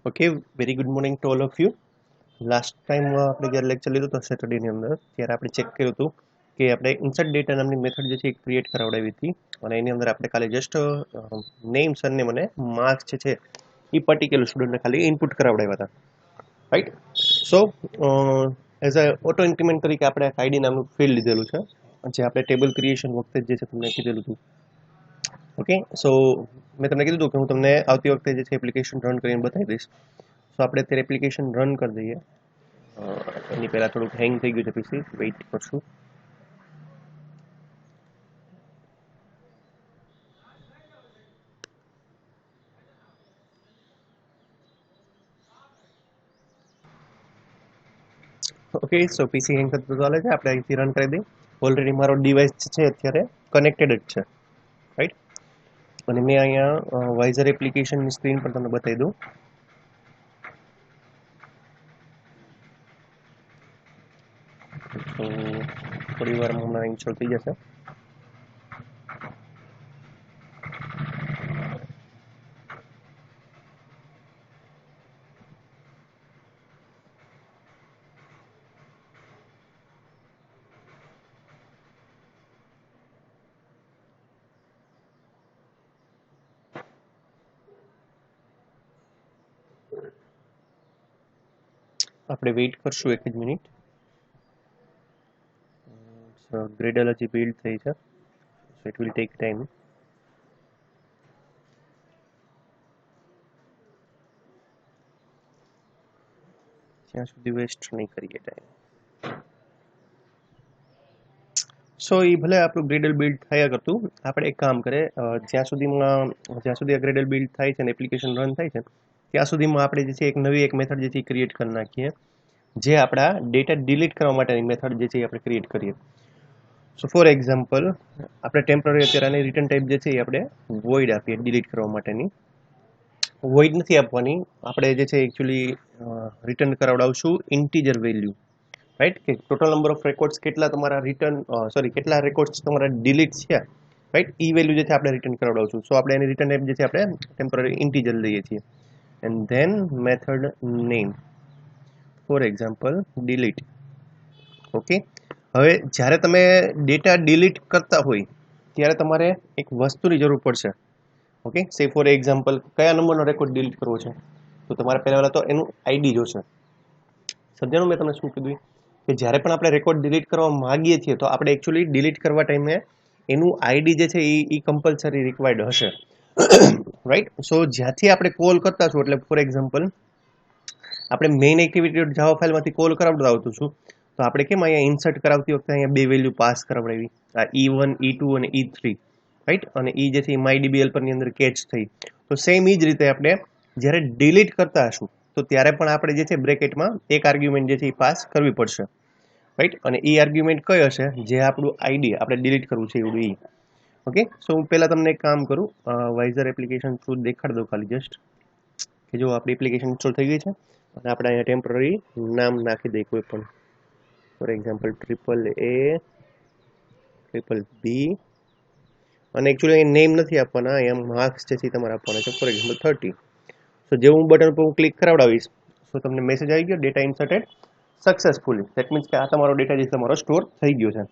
Okay, very good morning to all of you. Last time આપણે જ્યારે lecture લીધું હતું સેટરડેની અંદર, ત્યારે આપણે ચેક કર્યું હતું કે આપણે ઇન્સર્ટ ડેટા નામની મેથડ જે છે એ ક્રિએટ કરાવડાવી હતી, અને એની અંદર આપણે ખાલી જસ્ટ નેમ સરનેમ અને માર્ક્સ જે છે એ પર્ટિક્યુલર સ્ટુડન્ટને ખાલી ઇનપુટ કરાવડાવ્યા હતા, right. So as a auto increment તરીકે આપણે આઈડી નામનું ફિલ્ડ લીધેલું છે, જે આપણે ટેબલ ક્રિએશન વખતે જે છે તમને કીધેલું હતું. ઓકે, સો મેં તમને કીધું હતું કે હું તમને આવતી વખતે જે છે એપ્લિકેશન રન કરીને બતાવી દઈશ. સો આપણે અત્યારે એપ્લિકેશન રન કરી દઈએ. એની પહેલાં થોડુંક હેંગ થઈ ગયું છે પીસી, વેઇટ કરશું. ઓકે, સો પીસી હેંગ થતું ચાલે છે, આપણે અહીંથી રન કરી દઈએ. ઓલરેડી મારો ડિવાઇસ છે અત્યારે કનેક્ટેડ જ છે, રાઈટ. અને મેં અહીંયા વાઇઝર એપ્લિકેશનની સ્ક્રીન પર તમને બતાવી દઉં. તો થોડી વારમાં હમણાં ઇન્સ્ટોલ થઈ જશે. આપણે વેઇટ કરશું એક જ મિનિટ. ગ્રેડલ હજી બિલ્ડ થઈ છે, so it will take time. ત્યાં સુધી વેસ્ટ નહીં કરીએ ટાઈમ. સો એ ભલે આપણું ગ્રેડલ બિલ્ડ થયા કરતું, આપણે એક કામ કરે, જ્યાં સુધી આ ગ્રેડલ બિલ્ડ થાય છે અને એપ્લિકેશન રન થાય છે, ત્યાં સુધીમાં આપણે જે છે એક નવી એક મેથડ જે છે એ ક્રિએટ કરી નાખીએ, જે આપણા ડેટા ડિલીટ કરવા માટેની મેથડ જે છે એ આપણે ક્રિએટ કરીએ. સો ફોર એક્ઝામ્પલ, આપણે ટેમ્પરરી અત્યારે આની રિટર્ન ટાઈપ જે છે એ આપણે વોઇડ આપીએ ડિલીટ કરવા માટેની. વોઇડ નથી આપવાની, આપણે જે છે એકચ્યુઅલી રિટર્ન કરાવડાવશું ઇન્ટીજર વેલ્યુ, રાઈટ. કે ટોટલ નંબર ઓફ રેકોર્ડ્સ કેટલા તમારા કેટલા રેકોર્ડ્સ તમારા ડિલીટ છે, રાઈટ. ઈ વેલ્યુ જે છે આપણે રિટર્ન કરાવડાવશું. સો આપણે એની રિટર્ન ટાઈપ જે છે આપણે ટેમ્પરરી ઇન્ટીજર લઈએ છીએ, and then method name, for example delete. Okay, હવે જ્યારે તમે ડેટા ડિલીટ કરતા હોય ત્યારે તમારે એક વસ્તુની જરૂર પડશે. ઓકે, સે ફોર એક્ઝામ્પલ કયા નંબરનો રેકોર્ડ ડિલીટ કરવો છે, તો તમારે પહેલાં તો એનું આઈડી જોશે. સમજાણું મેં તમને શું કીધું, કે જ્યારે પણ આપણે રેકોર્ડ ડિલીટ કરવા માંગીએ છીએ તો આપણે એકચ્યુઅલી ડિલીટ કરવા ટાઈમે એનું આઈડી જે છે એ કમ્પલસરી રિક્વાયર્ડ હશે, રાઈટ. સો જ્યાંથી આપણે કોલ કરતા છું, એટલે ફોર એક્ઝામ્પલ આપણે મેઇન એક્ટિવિટી જાવા ફાઇલમાંથી કોલ કરાવતા આવતું છું, તો આપણે કેમ અહીંયા ઇન્સર્ટ કરાવતી વખતે અહીંયા બે વેલ્યુ પાસ કરાવડાવી, આ E1 E2 અને E3, રાઈટ. અને એ જે છે MyDBL પરની અંદર કેચ થઈ. તો સેમ એ જ રીતે આપણે જ્યારે ડિલીટ કરતા હશું તો ત્યારે પણ આપણે જે છે બ્રેકેટમાં એક આર્ગ્યુમેન્ટ જે છે એ પાસ કરવી પડશે, રાઈટ. અને એ આર્ગ્યુમેન્ટ કયો હશે, જે આપણું આઈડી આપણે ડિલીટ કરવું છે એવું એ. ઓકે, સો હું પહેલાં તમને એક કામ કરું, વાઇઝર એપ્લિકેશન થ્રુ દેખાડ દઉં ખાલી જસ્ટ, કે જો આપણી એપ્લિકેશન ઇન્સ્ટોલ થઈ ગઈ છે અને આપણે અહીંયા ટેમ્પરરી નામ નાખી દઈએ કોઈ પણ, ફોર એક્ઝામ્પલ BBB. અને એકચ્યુઅલી અહીં નેમ નથી આપવાના, અહીંયા માર્ક્સ જે છે તમારે આપવાના છે, ફોર એક્ઝામ્પલ 30. સો જેવું હું બટન પર હું ક્લિક કરાવડાવીશ, સો તમને મેસેજ આવી ગયો, data inserted successfully. That means કે આ તમારો ડેટા જે તમારો સ્ટોર થઈ ગયો છે.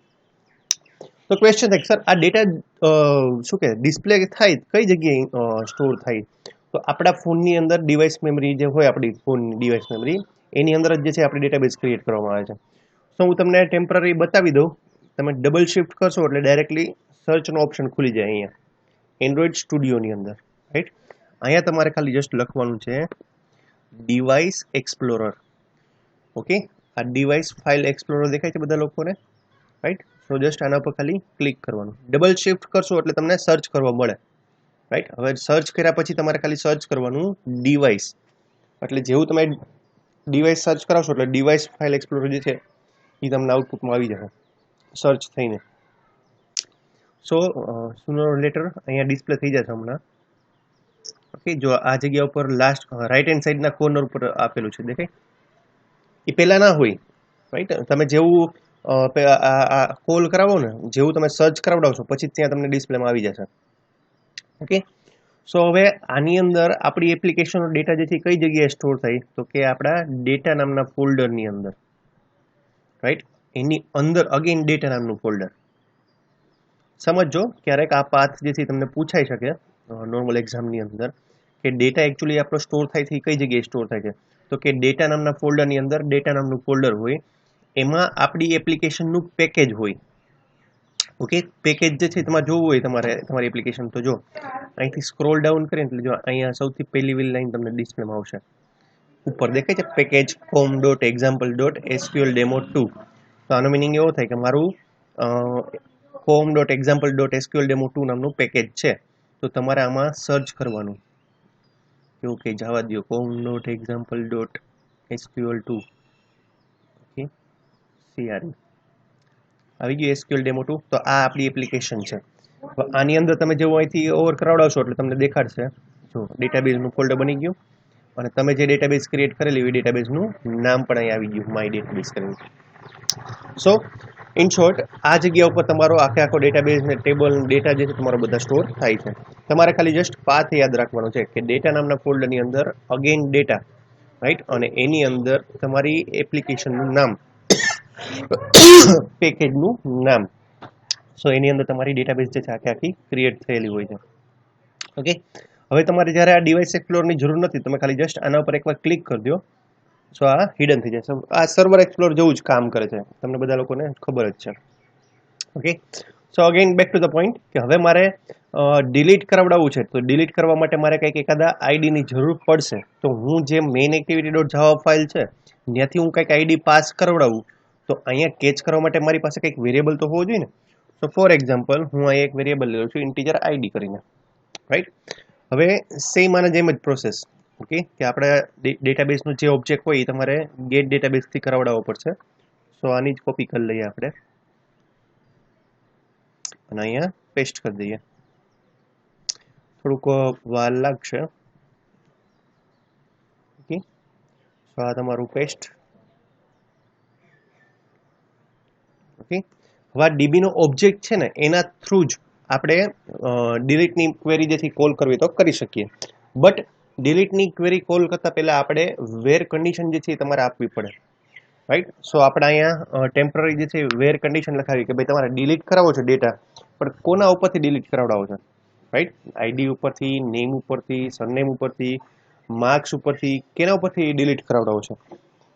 તો ક્વેશ્ચન થાય સર, આ ડેટા શું કે ડિસ્પ્લે થાય કઈ જગ્યાએ સ્ટોર થાય, તો આપણા ફોનની અંદર ડિવાઇસ મેમરી જે હોય, આપણી ફોનની ડિવાઇસ મેમરી, એની અંદર જ જે છે આપણી ડેટાબેઝ ક્રિએટ કરવામાં આવે છે. સો હું તમને ટેમ્પરરી બતાવી દઉં. તમે ડબલ શિફ્ટ કરશો એટલે ડાયરેક્ટલી સર્ચનો ઓપ્શન ખુલી જાય અહીંયા એન્ડ્રોઈડ સ્ટુડિયોની અંદર, રાઈટ. અહીંયા તમારે ખાલી જસ્ટ લખવાનું છે ડિવાઇસ એક્સપ્લોરર. ઓકે, આ ડિવાઇસ ફાઇલ એક્સપ્લોરર દેખાય છે બધા લોકોને, રાઈટ. સો જસ્ટ આના પર ખાલી ક્લિક કરવાનું, ડબલ શિફ્ટ કરશો એટલે તમને સર્ચ કરવા મળે, રાઈટ. હવે સર્ચ કર્યા પછી તમારે ખાલી સર્ચ કરવાનું ડિવાઇસ, એટલે જેવું તમે ડિવાઇસ સર્ચ કરાવશો એટલે ડિવાઇસ ફાઇલ એક્સપ્લોરર જે છે એ તમને આઉટપુટમાં આવી જશે સર્ચ થઈને. સો સુનર લેટર અહીંયા ડિસ્પ્લે થઈ જશે હમણાં. ઓકે, જો આ જગ્યા ઉપર લાસ્ટ રાઈટ હેન્ડ સાઈડના કોર્નર ઉપર આપેલું છે, દેખાય. એ પહેલાં ના હોય, રાઈટ. તમે જેવું કોલ કરાવો ને, જેવું તમે સર્ચ કરાવડાવશો પછી ત્યાં તમને ડિસ્પ્લેમાં આવી જશે. ઓકે, સો હવે આની અંદર આપણી એપ્લિકેશનનો ડેટા જે છે કઈ જગ્યાએ સ્ટોર થાય તો કે આપણા ડેટા નામના ફોલ્ડરની અંદર, રાઈટ. એની અંદર અગેન ડેટા નામનું ફોલ્ડર. સમજો ક્યારેક આ પાથ જે છે તમને પૂછાઈ શકે નોર્મલ એક્ઝામની અંદર કે ડેટા એકચ્યુઅલી આપણો સ્ટોર થાય છે કઈ જગ્યાએ સ્ટોર થાય છે તો કે ડેટા નામના ફોલ્ડરની અંદર ડેટા નામનું ફોલ્ડર હોય, એમાં આપણી એપ્લિકેશનનું પેકેજ હોય. ઓકે, પેકેજ જે છે તમારે જોવું હોય તમારી એપ્લિકેશન તો જો અહીંથી સ્ક્રોલ ડાઉન કરીને એટલે જો અહીંયા સૌથી પહેલી વેલી લાઈન તમને ડિસ્પ્લેમાં આવશે, ઉપર દેખાય છે પેકેજ કોમ dot example dot SQL demo 2. તો આનો મિનિંગ એવો થાય કે મારું કોમ dot example dot SQL demo 2 નામનું પેકેજ છે. તો તમારે આમાં સર્ચ કરવાનું કેવું કે જવા દો કોમ dot example dot SQL 2. Okay, CRE આવી ગયું એસક્યુએલ ડેમો 2. તો આ આપણી એપ્લિકેશન છે. આની અંદર તમે જેવું અહીંથી ઓવર કરાવડાવશો એટલે તમને દેખાડશે જો ડેટાબેઝનું ફોલ્ડર બની ગયું અને તમે જે ડેટાબેઝ ક્રિએટ કરેલી એ ડેટાબેઝનું નામ પણ અહીં આવી ગયું માય ડેટાબેઝ કરીને. સો ઇન શોર્ટ આ જગ્યા ઉપર તમારો આખો ડેટાબેઝ ને ટેબલ ડેટા જે છે તમારો બધા સ્ટોર થાય છે. તમારે ખાલી જસ્ટ પાથ યાદ રાખવાનો છે કે ડેટા નામના ફોલ્ડરની અંદર અગેન ડેટા, રાઈટ, અને એની અંદર તમારી એપ્લિકેશનનું નામ પેકેજનું નામ. સો એની અંદર તમારી ડેટાબેઝ જે છે આખી ક્રિએટ થયેલી હોય છે. ઓકે, હવે તમારે જ્યારે આ ડિવાઇસ એક્સપ્લોરની જરૂર નથી, તમે ખાલી જસ્ટ આના ઉપર એકવાર ક્લિક કરી દો. સો આ હિડન થઈ જાય. આ સર્વર એક્સપ્લોર જેવું જ કામ કરે છે, તમને બધા લોકોને ખબર જ છે. Okay, so again back to the point કે હવે મારે ડિલીટ કરાવડાવવું છે તો ડિલીટ કરવા માટે મારે કંઈક એકાદા આઈડીની જરૂર પડશે. તો હું જે મેઇન એક્ટિવિટી ડોટ જાવા ફાઇલ છે ત્યાંથી હું કંઈક આઈડી પાસ કરાવડાવું તો અહીંયા કેચ કરવા માટે મારી પાસે કંઈક વેરિયેબલ તો હોવો જોઈએ ને. સો ફોર એક્ઝામ્પલ હું અહીંયા એક વેરિયેબલ લઉં છું ઇન્ટીજર આઈડી કરીને, રાઈટ. હવે સેમ આના જેમ જ પ્રોસેસ. ઓકે, કે આપણે ડેટાબેઝનું જે ઓબ્જેક્ટ હોય એ તમારે ગેટ ડેટાબેઝથી કરાવડાવવો પડશે. સો આની જ કોપી કરી લઈએ આપણે અને અહીંયા પેસ્ટ કરી દઈએ. થોડુંક વાર લાગશે. ઓકે, સો આ તમારું પેસ્ટ. ઓકે, હવે આ ડીબીનો ઓબ્જેક્ટ છે ને એના થ્રુ જ આપણે ડિલીટની ક્વેરી જેથી કોલ કરવી તો કરી શકીએ. બટ ડિલીટની ક્વેરી કોલ કરતાં પહેલાં આપણે વેર કન્ડિશન જે છે એ તમારે આપવી પડે, રાઈટ. સો આપણે અહીંયા ટેમ્પરરી જે છે વેર કન્ડિશન લખાવી કે ભાઈ તમારે ડિલીટ કરાવો છો ડેટા, પણ કોના ઉપરથી ડિલીટ કરાવડાવો છો, રાઈટ. આઈડી ઉપરથી, નેમ ઉપરથી, સરનેમ ઉપરથી, માર્ક્સ ઉપરથી, કેના ઉપરથી ડિલીટ કરાવડાવો છો.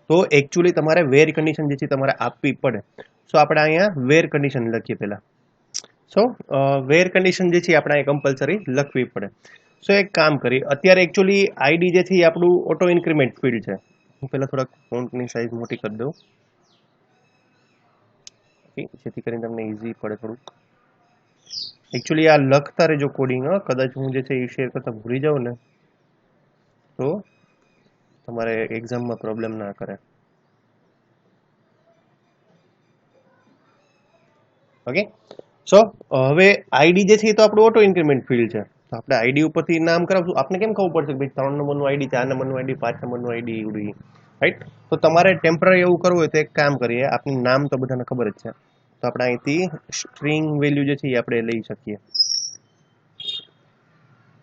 તો એકચ્યુઅલી તમારે વેર કન્ડિશન જે છે તમારે આપવી પડે. સો આપણે અહીંયા વેર કન્ડિશન લખીએ પહેલાં. સો વેર કન્ડિશન જે છે આપણે અહીંયા કમ્પલસરી લખવી પડે. સો એક કામ કરી, અત્યારે એકચ્યુઅલી આઈડી જે છે એ આપણું ઓટો ઇન્ક્રીમેન્ટ ફિલ્ડ છે. હું પહેલાં થોડાક ફોન્ટની સાઇઝ મોટી કરી દઉં, ઓકે, જેથી કરીને તમને ઇઝી પડે થોડુંક. એકચ્યુઅલી આ લખતા રહેજો કોડિંગ, કદાચ હું જે છે એ શેર કરતા ભૂલી જાઉં ને તો તમારે એક્ઝામમાં પ્રોબ્લેમ ના કરે. ઓકે, સો હવે આઈડી જે છે એ તો આપણું ઓટો ઇન્ક્રીમેન્ટ ફિલ્ડ છે. તો આપણે આઈડી ઉપરથી નામ કરાવશું. આપણે કેમ ખબર પડશે કે ભાઈ 3 નંબરનું આઈડી, 4 નંબરનું આઈડી, 5 નંબરનું આઈડી ઉડી, રાઈટ. તો તમારે ટેમ્પરરી એવું કરવું હોય તો એક કામ કરીએ, આપણું નામ તો બધાને ખબર જ છે. તો આપણે અહીંથી સ્ટ્રિંગ વેલ્યુ જે છે એ આપણે લઈ શકીએ.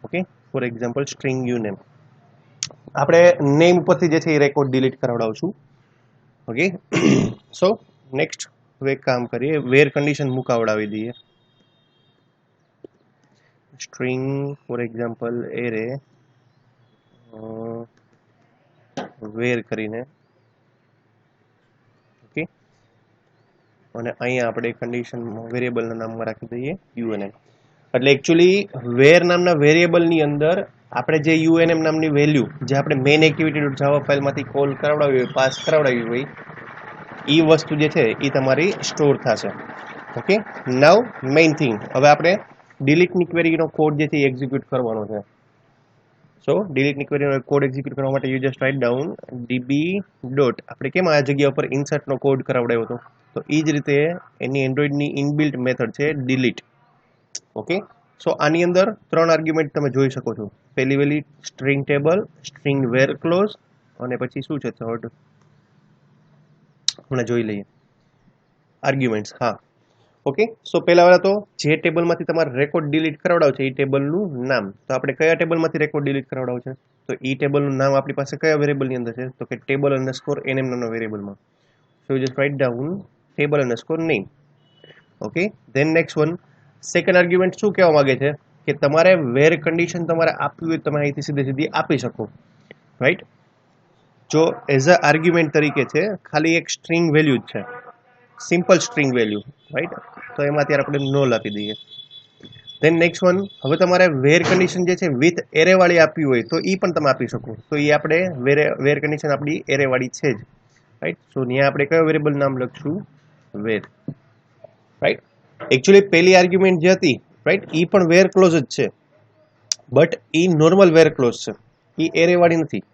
Okay, for example string u name. આપણે નેમ ઉપરથી જે છે એ રેકોર્ડ ડિલીટ કરાવડાવશું. ઓકે, સો નેક્સ્ટ હવે એક કામ કરીએ, વેર કન્ડિશન મુકાવડાવી દઈએ. String for example array where કરીને, ઓકે, અને અહીંયા આપણે કન્ડિશન વેરિયેબલના નામમાં રાખી દઈએ યુએનએમ. એટલે એકચ્યુઅલી વેર નામના વેરિયેબલની અંદર આપણે જે યુએનએમ નામની વેલ્યુ જે આપણે main activity dot Java ફાઇલમાંથી call કરાવડાવી હોય, પાસ કરાવડાવી હોય, એ વસ્તુ જે છે એ તમારી સ્ટોર થશે. ઓકે, નાવ મેઇન થિંગ, હવે આપણે ડિલીટની ક્વેરીનો કોડ જે છે એ એક્ઝિક્યુટ કરવાનો છે. સો ડિલીટની ક્વેરીનો કોડ એક્ઝિક્યુટ કરવા માટે you just write down dB dot, આપણે કેમ આ જગ્યા ઉપર ઇન્સર્ટનો કોડ કરાવડાવ્યો હતો તો એ જ રીતે એની એન્ડ્રોઈડની ઇનબિલ્ટ મેથડ છે ડિલીટ. ઓકે, સો આની અંદર 3 આર્ગ્યુમેન્ટ તમે જોઈ શકો છો. પહેલી વેલી સ્ટ્રિંગ ટેબલ, સ્ટ્રિંગ વેર ક્લોઝ, અને પછી શું છે થર્ડ, હમણાં જોઈ લઈએ આર્ગ્યુમેન્ટ્સ. હા, ઓકે, સો પહેલા તો જે ટેબલમાંથી તમારે રેકોર્ડ ડિલીટ કરાવડાવ છે એ ટેબલનું નામ. તો આપણે કયા ટેબલમાંથી રેકોર્ડ ડિલીટ કરાવડાવ છે, તો એ ટેબલનું નામ આપણી પાસે કયા વેરિયેબલની અંદર છે, તો કે ટેબલ અંડરસ્કોર nm નામના વેરિયેબલમાં. So you just write down table underscore name. Okay, than next one, second argument શું કહેવા માંગે છે કે તમારે વેર કન્ડિશન તમારે આપવી હોય તમે અહીંથી સીધી આપી શકો, રાઈટ. જો એઝ અ આર્ગ્યુમેન્ટ તરીકે છે, ખાલી એક સ્ટ્રિંગ વેલ્યુ જ છે, સિમ્પલ સ્ટ્રિંગ વેલ્યુ, રાઈટ. તો એમાં અત્યારે આપણે નોલ આપી દઈએ. ધેન નેક્સ્ટ વન, હવે તમારે વેર કન્ડિશન જે છે વિથ એરે વાળી આપવી હોય તો એ પણ તમે આપી શકો. તો એ આપણે વેર કન્ડિશન આપણી એરે વાળી છે જ, રાઈટ. સો ત્યાં આપણે કયો વેરિયેબલ નામ લખશું, વેર, રાઈટ. એકચ્યુઅલી પહેલી આર્ગ્યુમેન્ટ જે હતી, રાઈટ, એ પણ વેર ક્લોઝ જ છે, બટ એ નોર્મલ વેર ક્લોઝ છે, એ એરે વાળી નથી,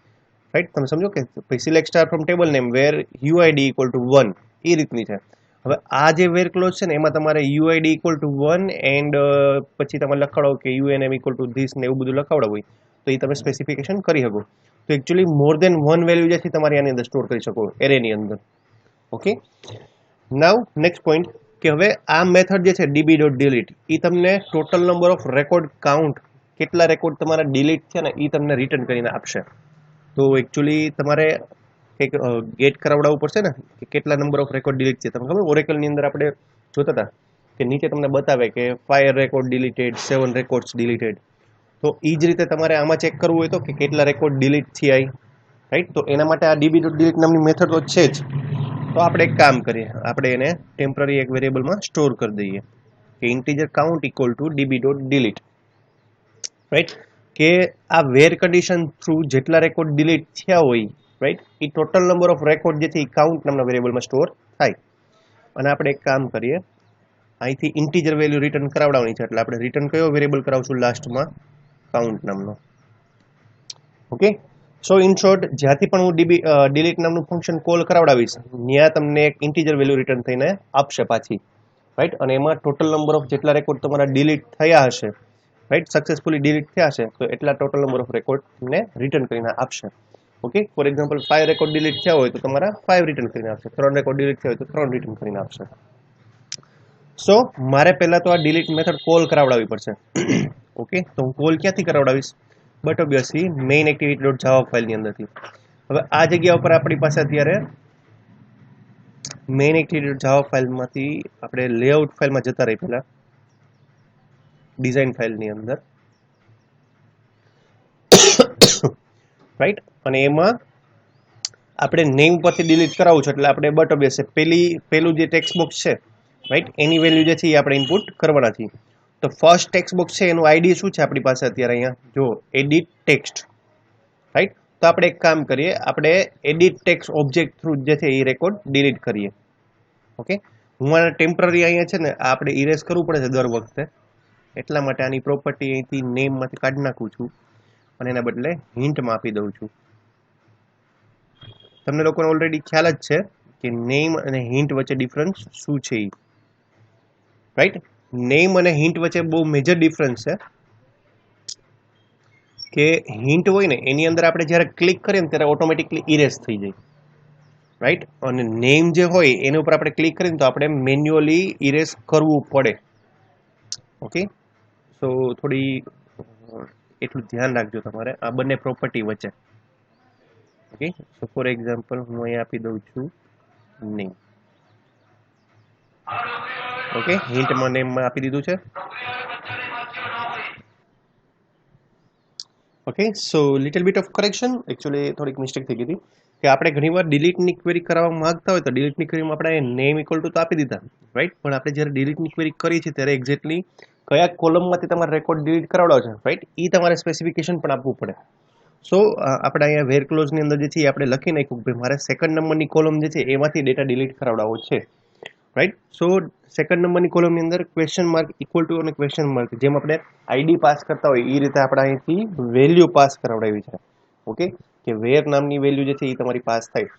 રાઈટ. તમે સમજો કે select star from table name where UID equal to 1 એ રીતની છે. હવે આ જે વેર ક્લોઝ છે ને એમાં તમારે યુઆઈડી ઇક્વલ ટુ 1 એન્ડ પછી તમે લખાડો કે યુએનએમ ઇક્વલ ટુ ધીસ ને એવું બધું લખાવડો હોય તો એ તમે સ્પેસિફિકેશન કરી શકો. તો એકચ્યુઅલી મોર દેન વન વેલ્યુ જે છે તમારે આની અંદર સ્ટોર કરી શકો એરેની અંદર. ઓકે, નાવ નેક્સ્ટ પોઈન્ટ કે હવે આ મેથડ જે છે db.delete એ તમને total number of record count, કેટલા રેકોર્ડ તમારા ડિલીટ છે ને એ તમને રિટર્ન કરીને આપશે. તો એકચ્યુઅલી તમારે કંઈક ગેટ કરાવડાવવું પડશે ને કે કેટલા નંબર ઓફ રેકોર્ડ ડિલીટ છે. તમને ખબર ઓરેકલની અંદર આપણે જોતા હતા કે નીચે તમને બતાવે કે 5 રેકોર્ડ ડિલીટેડ, 7 રેકોર્ડ્સ ડિલીટેડ. તો એ જ રીતે તમારે આમાં ચેક કરવું હોય તો કે કેટલા રેકોર્ડ ડિલીટ થયા, રાઈટ. તો એના માટે આ db.delete નામની મેથડ તો છે જ. તો આપણે એક કામ કરીએ, આપણે એને ટેમ્પરરી એક વેરિયેબલમાં સ્ટોર કરી દઈએ કે integer count equal to db.delete, right. કે આ વેર કન્ડિશન થ્રુ જેટલા રેકોર્ડ ડિલીટ થયા હોય, right, A total number of record જે છે એ કાઉન્ટ નામના વેરિયેબલમાં સ્ટોર થાય. અને આપણે એક કામ કરીએ, અહીંથી ઇન્ટીજર વેલ્યુ રિટર્ન કરાવડાવવાની છે, એટલે આપણે રિટર્ન કયો વેરિયેબલ કરાવશું લાસ્ટમાં, કાઉન્ટ નામનો. ઓકે, સો ઇન શોર્ટ જ્યાંથી પણ હું ડિલીટ નામનું ફંક્શન કોલ કરાવડાવીશ ત્યાં તમને એક ઇન્ટીજર વેલ્યુ રિટર્ન થઈને આપશે પાછી, રાઈટ. અને એમાં ટોટલ નંબર ઓફ જેટલા રેકોર્ડ તમારા ડિલીટ થયા હશે, રાઈટ, સક્સેસફુલી ડિલીટ થયા હશે તો એટલા ટોટલ નંબર ઓફ રેકોર્ડને રિટર્ન કરીને આપશે. Okay, for example 5 record delete થયા હોય તો તમારા 5 રિટર્ન કરીને આપશે, 3 રેકોર્ડ ડિલીટ થયા હોય તો 3 રિટર્ન કરીને આપશે. સો મારે પહેલા તો આ ડિલીટ મેથડ કોલ કરાવડાવવી પડશે. ઓકે, તો હું કોલ ક્યાંથી કરાવડાવીશ, but obviously main activity dot Java ફાઇલની અંદરથી. હવે આ જગ્યા ઉપર આપણી પાસે અત્યારે મેઇન એક્ટિવિટી ડોટ જાવા ફાઇલમાંથી આપણે લેઆઉટ ફાઇલમાં જતા રહી, પહેલા ડિઝાઇન ફાઇલની અંદર, રાઈટ. અને એમાં આપણે નેમ પરથી ડિલીટ કરાવવું છે એટલે આપણે બટ ઓબ્વિયસલી પેલું જે ટેક્સ્ટ બોક્સ છે, રાઈટ, એની વેલ્યુ જે છે એ આપણે ઇનપુટ કરવાના છીએ. તો ફર્સ્ટ ટેક્સ્ટ બોક્સ છે એનું આઈડી શું છે આપણી પાસે અત્યારે અહીંયા જો એડિટ ટેક્સ્ટ, રાઈટ. તો આપણે એક કામ કરીએ, આપણે એડિટ ટેક્સ્ટ ઓબ્જેક્ટ થ્રુ જે છે એ રેકોર્ડ ડિલીટ કરીએ. ઓકે, હું આને ટેમ્પરરી અહીંયા છે ને આપણે ઇરેઝ કરવું પડે છે દર વખતે, એટલા માટે આની પ્રોપર્ટી અહીંથી નેમમાંથી કાઢી નાખું છું અને એના બદલે હિન્ટમાં આપી દઉં છું. તમને લોકોને ઓલરેડી ખ્યાલ જ છે કે નેમ અને હિન્ટ વચ્ચે ડિફરન્સ શું છે, રાઈટ. નેમ અને હિન્ટ વચ્ચે બહુ મેજર ડિફરન્સ છે કે હિન્ટ હોય ને એની અંદર આપણે જ્યારે ક્લિક કરીએ ને ત્યારે ઓટોમેટિકલી ઇરેઝ થઈ જાય, રાઈટ. અને નેમ જે હોય એની ઉપર આપણે ક્લિક કરીએ તો આપણે મેન્યુઅલી ઇરેઝ કરવું પડે. ઓકે, સો થોડી એટલું ધ્યાન રાખજો તમારે આ બંને પ્રોપર્ટી વચ્ચે. ઓકે, સો ફોર એક્ઝામ્પલ હું અહીંયા આપી દઉં છું નેમ. ઓકે, હિન્ટમાં નેમમાં આપી દીધું છે. Okay, so little bit of correction, actually થોડીક મિસ્ટેક થઈ ગઈ હતી કે આપણે ઘણીવાર ડિલીટની ક્વેરી કરાવવા માંગતા હોય તો ડિલીટની ક્વેરીમાં આપણે નેમ ઇક્વલ ટુ તો આપી દીધા, રાઈટ. પણ આપણે જ્યારે ડિલીટની ક્વેરી કરી છે ત્યારે એક્ઝેક્ટલી કયા કોલમમાંથી તમારે રેકોર્ડ ડિલીટ કરાવડાવ છે, રાઈટ, એ તમારે સ્પેસિફિકેશન પણ આપવું પડે. સો આપણે અહીંયા વેર ક્લોઝની અંદર જે છે આપણે લખી નાખ્યું કે મારે સેકન્ડ નંબરની કોલમ જે છે એમાંથી ડેટા ડિલીટ કરાવડાવવો છે, રાઈટ. સો સેકન્ડ નંબરની કોલમની અંદર ક્વેશ્ચન માર્ક ઇક્વલ ટુ અને ક્વેશ્ચન માર્ક જેમ આપણે આઈડી પાસ કરતા હોય એ રીતે આપણે અહીંથી વેલ્યુ પાસ કરાવડાવી છે. ઓકે, કે વેર નામની વેલ્યુ જે છે એ તમારી પાસ થાય.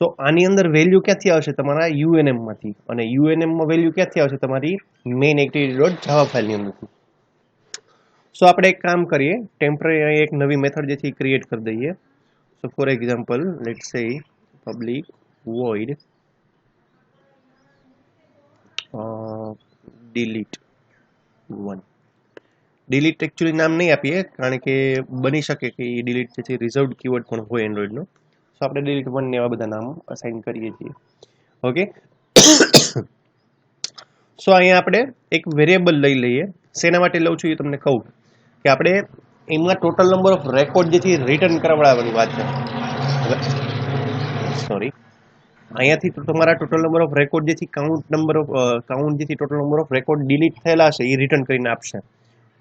સો આની અંદર વેલ્યુ ક્યાંથી આવશે, તમારા યુએનએમ માંથી, અને યુએનએમમાં વેલ્યુ ક્યાંથી આવશે, તમારી મેઇન એક્ટિવિટી ડોટ જાવા ફાઇલની અંદરથી. સો આપણે એક કામ કરીએ, ટેમ્પરરી એક નવી મેથડ જે છે એ ક્રિએટ કરી દઈએ. સો ફોર એક્ઝામ્પલ લેટ્સ સે public void delete 1. Delete actually નામ નહીં આપીએ કારણ કે બની શકે કે એ ડિલીટ જે છે રિઝર્વડ કીવર્ડ પણ હોય એન્ડ્રોઈડનો. સો આપણે ડિલીટ 1 ને એવા બધા નામ અસાઇન કરીએ છીએ. ઓકે, સો અહીંયા આપણે એક વેરિયેબલ લઈ લઈએ. શેના માટે લઉં છું એ તમને કહું કે આપણે એમાં ટોટલ નંબર ઓફ રેકોર્ડ જે છે રિટર્ન કરાવડાવવાની વાત છે. સોરી, અહીંયાથી તો તમારા ટોટલ નંબર ઓફ રેકોર્ડ જેથી કાઉન્ટ જેથી total number of record delete થયેલા છે એ રિટર્ન કરીને આપશે.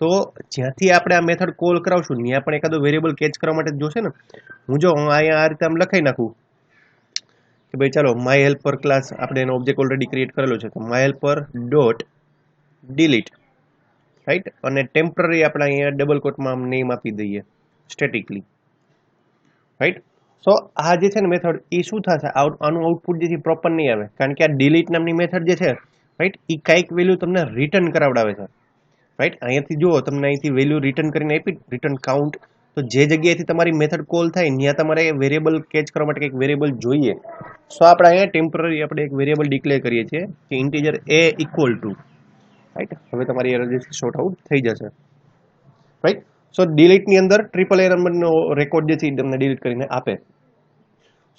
તો જ્યાંથી આપણે આ મેથડ કોલ કરાવશું ત્યાં પણ એકાદો વેરિયેબલ કેચ કરવા માટે જોશે ને. હું અહીંયા આ રીતે આમ લખાઈ નાખું કે ભાઈ ચાલો માય હેલ્પર ક્લાસ, આપણે એનો ઓબ્જેક્ટ ઓલરેડી ક્રિએટ કરેલો છે, તો my helper dot delete, right, અને ટેમ્પરરી આપણે અહીંયા ડબલ કોટમાં નેમ આપી દઈએ સ્ટેટિકલી, રાઈટ. સો આ જે છે ને મેથડ એ શું થશે, આનું આઉટપુટ જે છે પ્રોપર નહીં આવે કારણ કે આ ડિલીટ નામની મેથડ જે છે, રાઈટ, એ કાંઈક વેલ્યુ તમને રિટર્ન કરાવડાવે છે, રાઈટ. અહીંયાથી જુઓ તમને અહીંથી વેલ્યુ રિટર્ન કરીને આપી, રિટર્ન કાઉન્ટ. તો જે જગ્યાએથી તમારી મેથડ કોલ થાય ત્યાં તમારે વેરિયેબલ કેચ કરવા માટે કંઈક વેરિયેબલ જોઈએ. સો આપણે અહીંયા ટેમ્પરરી આપણે એક વેરિયેબલ ડિક્લેર કરીએ છીએ કે integer a equal to, right. હવે તમારી એરર જે શોર્ટ આઉટ થઈ જશે, રાઈટ. સો ડિલીટની અંદર ટ્રિપલ એ નંબરનો રેકોર્ડ જે છે એ તમને ડિલીટ કરીને આપે.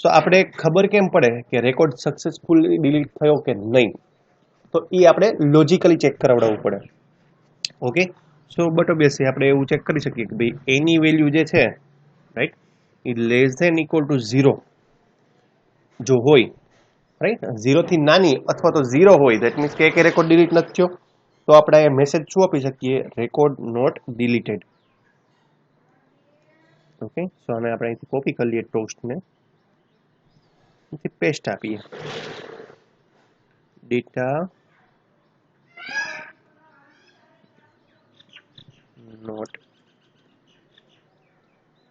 સો આપણે ખબર કેમ પડે કે રેકોર્ડ સક્સેસફુલી ડિલીટ થયો કે નહીં, તો એ આપણે લોજિકલી ચેક કરાવડાવવું પડે. ઓકે, સો બટ ઓબ્વિયસલી આપણે એવું ચેક કરી શકીએ કે ભાઈ એની વેલ્યુ જે છે, રાઈટ, એ લેસ ધેન ઇક્વલ ટુ 0 જો હોય, રાઈટ, 0 થી નાની અથવા તો 0 હોય, ધેટ મીન્સ કે એક રેકોર્ડ ડિલીટ નથી થયો, તો આપણે આ મેસેજ શું આપી શકીએ, રેકોર્ડ નોટ ડિલીટેડ. ઓકે, સો આને આપણે અહીંથી કોપી કરી લઈએ ટોસ્ટને, પેસ્ટ આપીએ ડેટા નોટ.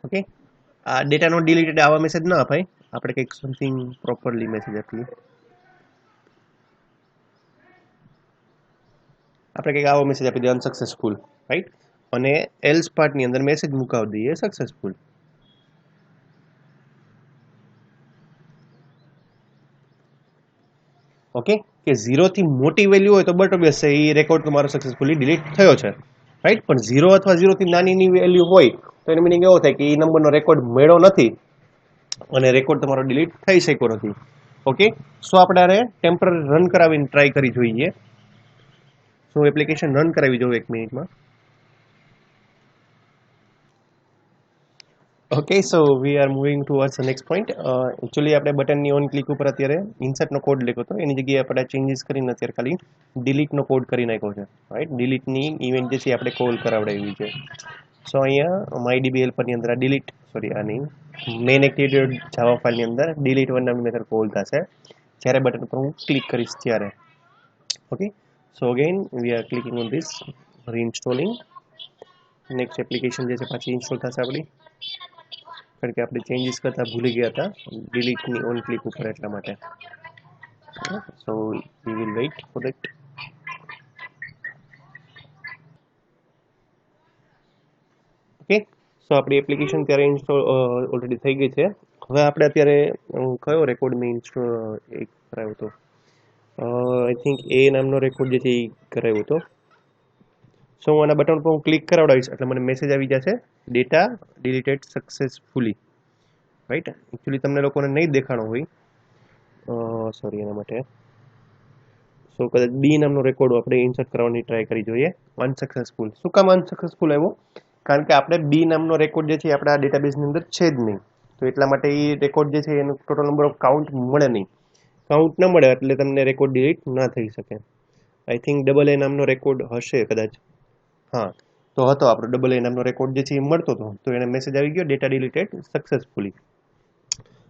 ઓકે, આ ડેટા નોટ ડિલીટેડ આવા મેસેજ ના અપાય, આપણે કંઈક સમથિંગ પ્રોપરલી મેસેજ આપીએ. આપણે કંઈક આવો મેસેજ આપી દઈએ અનસક્સેસફુલ, રાઈટ, અને એલ્સ પાર્ટની અંદર મેસેજ મુકાવી દઈએ સક્સેસફુલ. ઓકે, કે 0 થી મોટી વેલ્યુ હોય તો બટ ઓબ્વિયસ છે એ રેકોર્ડ તમારો સક્સેસફુલી ડિલીટ થયો છે, રાઈટ. પણ 0 અથવા 0 થી નાનીની વેલ્યુ હોય તો એનો મિનિંગ એવો થાય કે એ નંબરનો રેકોર્ડ મળ્યો નથી અને રેકોર્ડ તમારો ડિલીટ થઈ શક્યો નથી. ઓકે, સો આપણે આને ટેમ્પરરી રન કરાવીને ટ્રાય કરી જોઈએ. સો એપ્લિકેશન રન કરાવી જોઉં 1 મિનિટમાં. Okay, so we are moving towards the next point. Actually આપણે બટનની ઓન ક્લિક ઉપર અત્યારે ઇન્સર્ટનો કોડ લખ્યો હતો, એની જગ્યાએ આપણે ચેન્જીસ કરીને અત્યારે ખાલી ડિલીટનો કોડ કરી નાખ્યો છે, રાઈટ. ડિલીટની ઇવેન્ટ જે છે આપણે કોલ કરાવડાવી છે. સો અહીંયા MyDB હેલ્પરની અંદર આ ડિલીટ, સોરી આની મેઇન એક્ટિવિટી જાવા ફાઇલની અંદર ડિલીટ 1 નામની મેથડ કોલ થશે જ્યારે બટન પર હું ક્લિક કરીશ ત્યારે. Okay, so again we are clicking on this, reinstalling. Next application જે છે પાછી ઇન્સ્ટોલ થશે આપણી, કારણ કે આપણે ચેન્જીસ કરતા ભૂલી ગયા હતા ડિલીટની ઓન ક્લિક ઉપર, એટલા માટે. So we will wait for that. Okay, so આપણી એપ્લિકેશન ત્યારે ઇન્સ્ટોલ ઓલરેડી થઈ ગઈ છે. હવે આપણે અત્યારે કયો રેકોર્ડ મેં ઇન્સ્ટોલ કરાવ્યો હતો, આઈ થિંક એ નામનો રેકોર્ડ જે છે એ કરાવ્યો હતો. સો હું આના બટન પર હું ક્લિક કરાવડાવીશ એટલે મને મેસેજ આવી જશે data deleted successfully, right. Actually તમને લોકોને નહીં દેખાણો હોય, સોરી એના માટે. સો કદાચ બી નામનો રેકોર્ડ આપણે ઇન્સર્ટ કરવાની ટ્રાય કરી જોઈએ. અનસક્સેસફુલ. શું કામ અનસક્સેસફુલ આવ્યો, કારણ કે આપણે બી નામનો રેકોર્ડ જે છે આપણે આ ડેટાબેઝની અંદર છે જ નહીં, તો એટલા માટે એ રેકોર્ડ જે છે એનો ટોટલ નંબર ઓફ કાઉન્ટ મળે નહીં. કાઉન્ટ ન મળે એટલે તમને રેકોર્ડ ડિલીટ ના થઈ શકે. આઈ થિંક ડબલ એ નામનો રેકોર્ડ હશે કદાચ, હા, તો હતો આપણો ડબલ એ નામનો રેકોર્ડ જે છે એ મળતો હતો, તો એને મેસેજ આવી ગયો ડેટા ડિલીટેડ સક્સેસફુલી.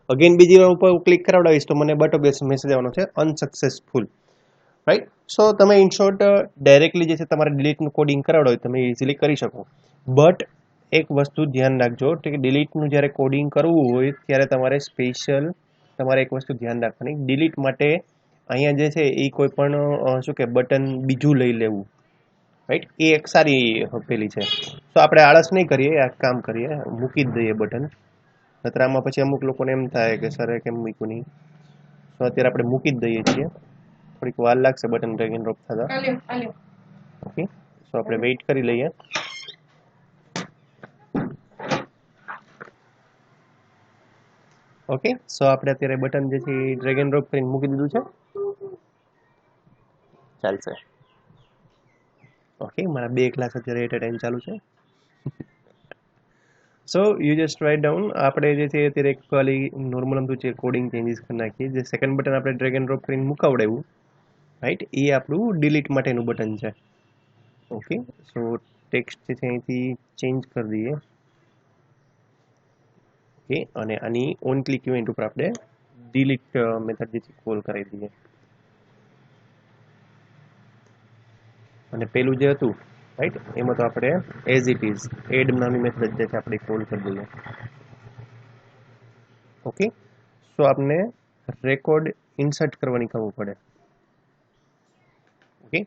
અગેન બીજી વાર ઉપર ક્લિક કરાવડાવીશ તો મને બટ ઓબ્વિયસ મેસેજ આવવાનો છે અનસક્સેસફુલ, રાઈટ. સો તમે ઇન શોર્ટ ડાયરેક્ટલી જે છે તમારે ડિલીટનું કોડિંગ કરાવડો હોય તમે ઇઝીલી કરી શકો, બટ એક વસ્તુ ધ્યાન રાખજો કે ડિલીટનું જ્યારે કોડિંગ કરવું હોય ત્યારે તમારે સ્પેશિયલ તમારે એક વસ્તુ ધ્યાન રાખવાની, ડિલીટ માટે અહીંયા જે છે એ કોઈ પણ શું કે બટન બીજું લઈ લેવું, રાઈટ, એ એક સારી પેલી છે. તો આપણે આળસ નહીં કરીએ, આ કામ કરીએ, મૂકી જ દઈએ બટન, નતર આમાં પછી અમુક લોકોને એમ થાય કે સર કેમ મૂક્યું નહીં. તો અત્યારે આપણે મૂકી જ દઈએ છીએ, થોડીક વાર લાગશે બટન ડ્રેગ એન્ડ ડ્રોપ થતા. ઓકે, સો આપણે વેઇટ કરી લઈએ. ઓકે, સો આપણે અત્યારે બટન જે છે એ ડ્રેગ એન્ડ ડ્રોપ કરીને મૂકી દીધું છે. ચાલશે. ઓકે, મારા 2 ક્લાસ અત્યારે એટ અ ટાઈમ ચાલુ છે. So you just write down. આપણે જે છે અત્યારે એક ખાલી નોર્મલ અમથું છે કોડિંગ ચેન્જીસ કરી નાખીએ. જે સેકન્ડ બટન આપણે ડ્રેગ એન્ડ ડ્રોપ કરીને મુકાવડાવ્યું, રાઈટ, એ આપણું ડિલીટ માટેનું બટન છે. ઓકે, સો ટેક્સ્ટ જે છે અહીંથી ચેન્જ કરી દઈએ. ઓકે, અને આની ઓન ક્લિક ઇવેન્ટ ઉપર આપણે ડિલીટ મેથડ જે છે કોલ કરાવી દઈએ. અને પેલું જે હતું, રાઈટ, એમાં તો આપણે એઝ ઇટ ઇઝ એડ નામની મેથડ જે છે આપણે કોલ કરી દઈએ. ઓકે, સો આપણે રેકોર્ડ ઇન્સર્ટ કરવાની ખબર પડે. ઓકે,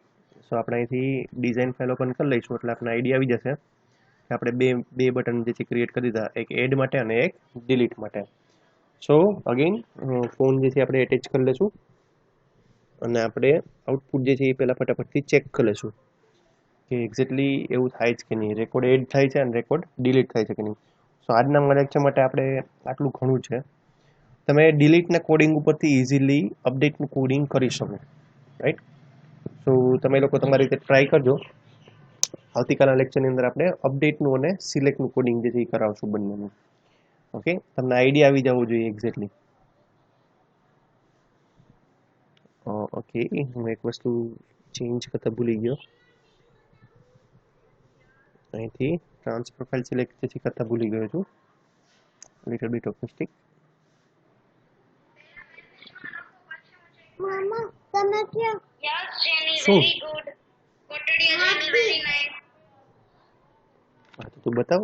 સો આપણે અહીંથી ડિઝાઇન ફાઇલ ઓપન કરી લઈશું એટલે આપણે આઈડિયા આવી જશે કે આપણે બે બટન જે છે ક્રિએટ કરી દીધા, એક એડ માટે અને એક ડિલીટ માટે. સો અગેન ફોન જે છે આપણે એટેચ કરી લઈશું અને આપણે આઉટપુટ જે છે એ પહેલાં ફટાફટથી ચેક કરી લઈશું કે એક્ઝેક્ટલી એવું થાય છે કે નહીં, રેકોર્ડ એડ થાય છે અને રેકોર્ડ ડિલીટ થાય છે કે નહીં. સો આજના લેક્ચર માટે આપણે આટલું ઘણું છે. તમે ડિલીટના કોડિંગ ઉપરથી ઇઝીલી અપડેટનું કોડિંગ કરી શકો, રાઈટ. સો તમે લોકો તમારી રીતે ટ્રાય કરજો. આવતીકાલના લેક્ચરની અંદર આપણે અપડેટનું અને સિલેક્ટનું કોડિંગ જે છે એ કરાવશું બંનેનું. ઓકે, તમને આઈડિયા આવી જવો જોઈએ એક્ઝેક્ટલી. ઓકે, હું એક વસ્તુ ચેન્જ કરતા ભૂલી ગયો. અહીંથી ટ્રાન્સફર ફાઇલ સિલેક્ટ જે છે કરતા ભૂલી ગયો છું. Little bit of mistake. Mama, તમે ક્યાં? Yes, Jenny, શું? very good. Kotadia Jenny, very nice. હા, તો તું બતાવ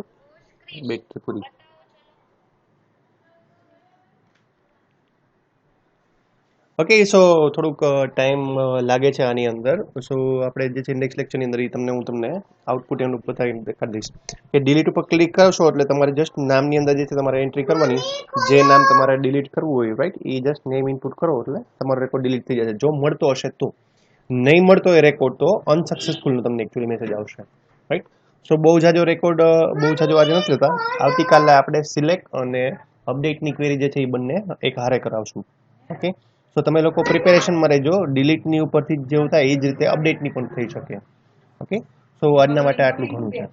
બેટ પૂરી. ઓકે, સો થોડુંક ટાઈમ લાગે છે આની અંદર. સો આપણે જે છે નેક્સ્ટ લેક્ચરની અંદર હું તમને આઉટપુટ એનું બતાવી દેખાડી દઈશ કે ડિલીટ ઉપર ક્લિક કરશો એટલે તમારે જસ્ટ નામની અંદર જે છે તમારે એન્ટ્રી કરવાની, જે નામ તમારે ડિલીટ કરવું હોય, રાઈટ, એ જસ્ટ નેમ ઇનપુટ કરો એટલે તમારો રેકોર્ડ ડિલીટ થઈ જશે. જો મળતો હશે તો, નહીં મળતો એ રેકોર્ડ તો અનસક્સેસફુલનો તમને એકચ્યુઅલી મેસેજ આવશે, રાઈટ. સો બહુ જાજો આજે નથી લેતા. આવતીકાલે આપણે સિલેક્ટ અને અપડેટની ક્વેરી જે છે એ બંને એક હારે કરાવશું. ઓકે, સો તમે લોકો પ્રિપેરેશનમાં રહેજો. ડિલીટની ઉપરથી જેવું થાય એ જ રીતે અપડેટની પણ થઈ શકે. ઓકે, સો આજના માટે આટલું ઘણું છે.